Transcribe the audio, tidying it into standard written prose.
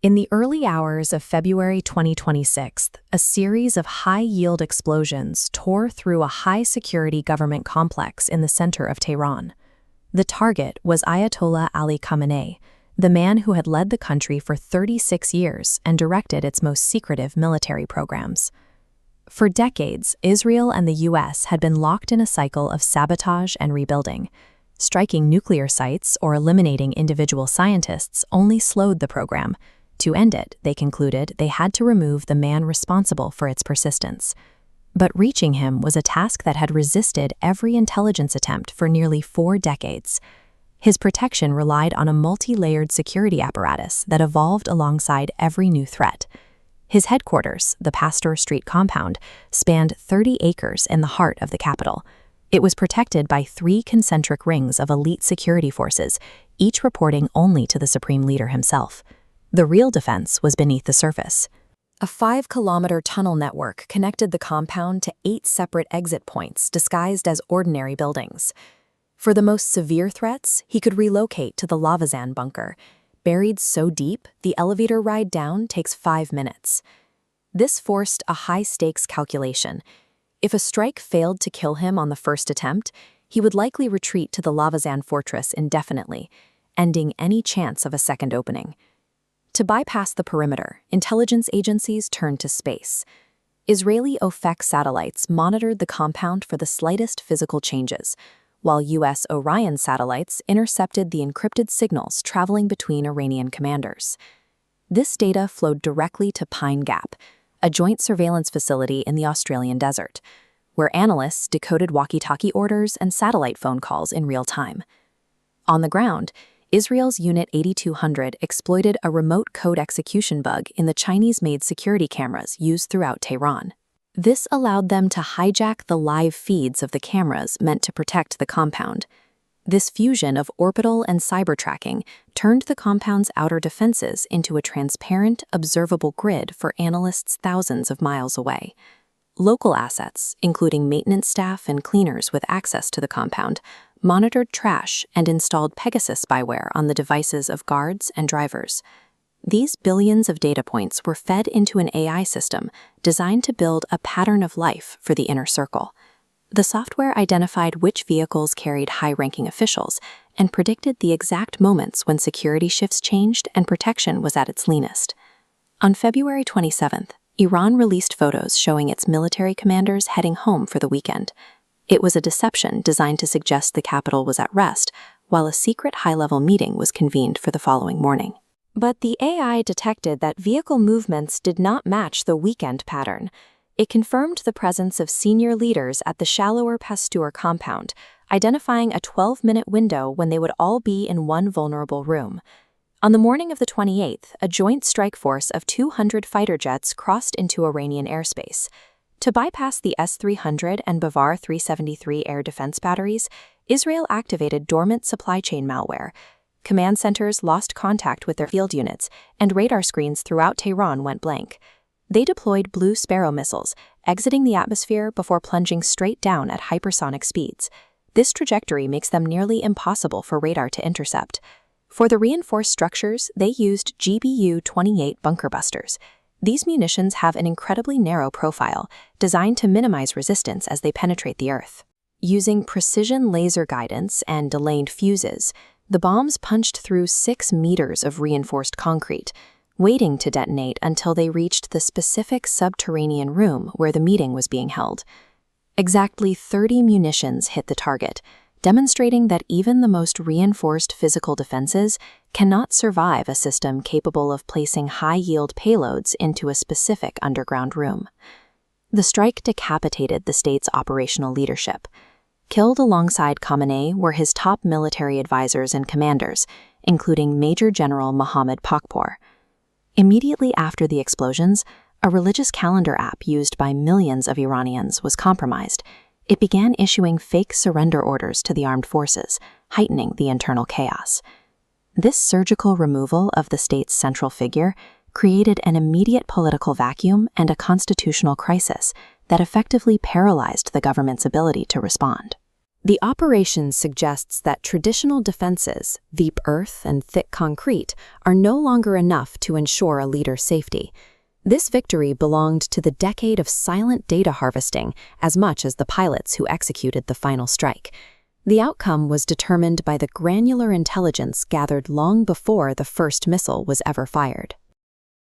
In the early hours of February 2026, a series of high-yield explosions tore through a high-security government complex in the center of Tehran. The target was Ayatollah Ali Khamenei, the man who had led the country for 36 years and directed its most secretive military programs. For decades, Israel and the US had been locked in a cycle of sabotage and rebuilding. Striking nuclear sites or eliminating individual scientists only slowed the program. To end it, they concluded they had to remove the man responsible for its persistence. But reaching him was a task that had resisted every intelligence attempt for nearly 4 decades. His protection relied on a multi-layered security apparatus that evolved alongside every new threat. His headquarters, the Pasteur Street Compound, spanned 30 acres in the heart of the capital. It was protected by 3 concentric rings of elite security forces, each reporting only to the supreme leader himself. The real defense was beneath the surface. A 5-kilometer tunnel network connected the compound to 8 separate exit points disguised as ordinary buildings. For the most severe threats, he could relocate to the Lavazan bunker, buried so deep the elevator ride down takes 5 minutes. This forced a high-stakes calculation. If a strike failed to kill him on the first attempt, he would likely retreat to the Lavazan fortress indefinitely, ending any chance of a second opening. To bypass the perimeter, intelligence agencies turned to space. Israeli Ofek satellites monitored the compound for the slightest physical changes, while US Orion satellites intercepted the encrypted signals traveling between Iranian commanders. This data flowed directly to Pine Gap, a joint surveillance facility in the Australian desert, where analysts decoded walkie-talkie orders and satellite phone calls in real time. On the ground, Israel's Unit 8200 exploited a remote code execution bug in the Chinese-made security cameras used throughout Tehran. This allowed them to hijack the live feeds of the cameras meant to protect the compound. This fusion of orbital and cyber tracking turned the compound's outer defenses into a transparent, observable grid for analysts thousands of miles away. Local assets, including maintenance staff and cleaners with access to the compound, monitored trash and installed Pegasus spyware on the devices of guards and drivers. These billions of data points were fed into an AI system designed to build a pattern of life for the inner circle. The software identified which vehicles carried high-ranking officials and predicted the exact moments when security shifts changed and protection was at its leanest. On February 27th, Iran released photos showing its military commanders heading home for the weekend. It was a deception designed to suggest the capital was at rest, while a secret high-level meeting was convened for the following morning. But the AI detected that vehicle movements did not match the weekend pattern. It confirmed the presence of senior leaders at the shallower Pasteur compound, identifying a 12-minute window when they would all be in one vulnerable room. On the morning of the 28th, a joint strike force of 200 fighter jets crossed into Iranian airspace. To bypass the S-300 and Bavar 373 air defense batteries, Israel activated dormant supply chain malware. Command centers lost contact with their field units, and radar screens throughout Tehran went blank. They deployed Blue Sparrow missiles, exiting the atmosphere before plunging straight down at hypersonic speeds. This trajectory makes them nearly impossible for radar to intercept. For the reinforced structures, they used GBU-28 bunker busters. These munitions have an incredibly narrow profile, designed to minimize resistance as they penetrate the earth. Using precision laser guidance and delayed fuses, the bombs punched through 6 meters of reinforced concrete, waiting to detonate until they reached the specific subterranean room where the meeting was being held. Exactly 30 munitions hit the target, demonstrating that even the most reinforced physical defenses cannot survive a system capable of placing high-yield payloads into a specific underground room. The strike decapitated the state's operational leadership. Killed alongside Khamenei were his top military advisors and commanders, including Major General Mohammad Pakpour. Immediately after the explosions, a religious calendar app used by millions of Iranians was compromised. It began issuing fake surrender orders to the armed forces, heightening the internal chaos. This surgical removal of the state's central figure created an immediate political vacuum and a constitutional crisis that effectively paralyzed the government's ability to respond. The operation suggests that traditional defenses, deep earth and thick concrete, are no longer enough to ensure a leader's safety. This victory belonged to the decade of silent data harvesting as much as the pilots who executed the final strike. The outcome was determined by the granular intelligence gathered long before the first missile was ever fired.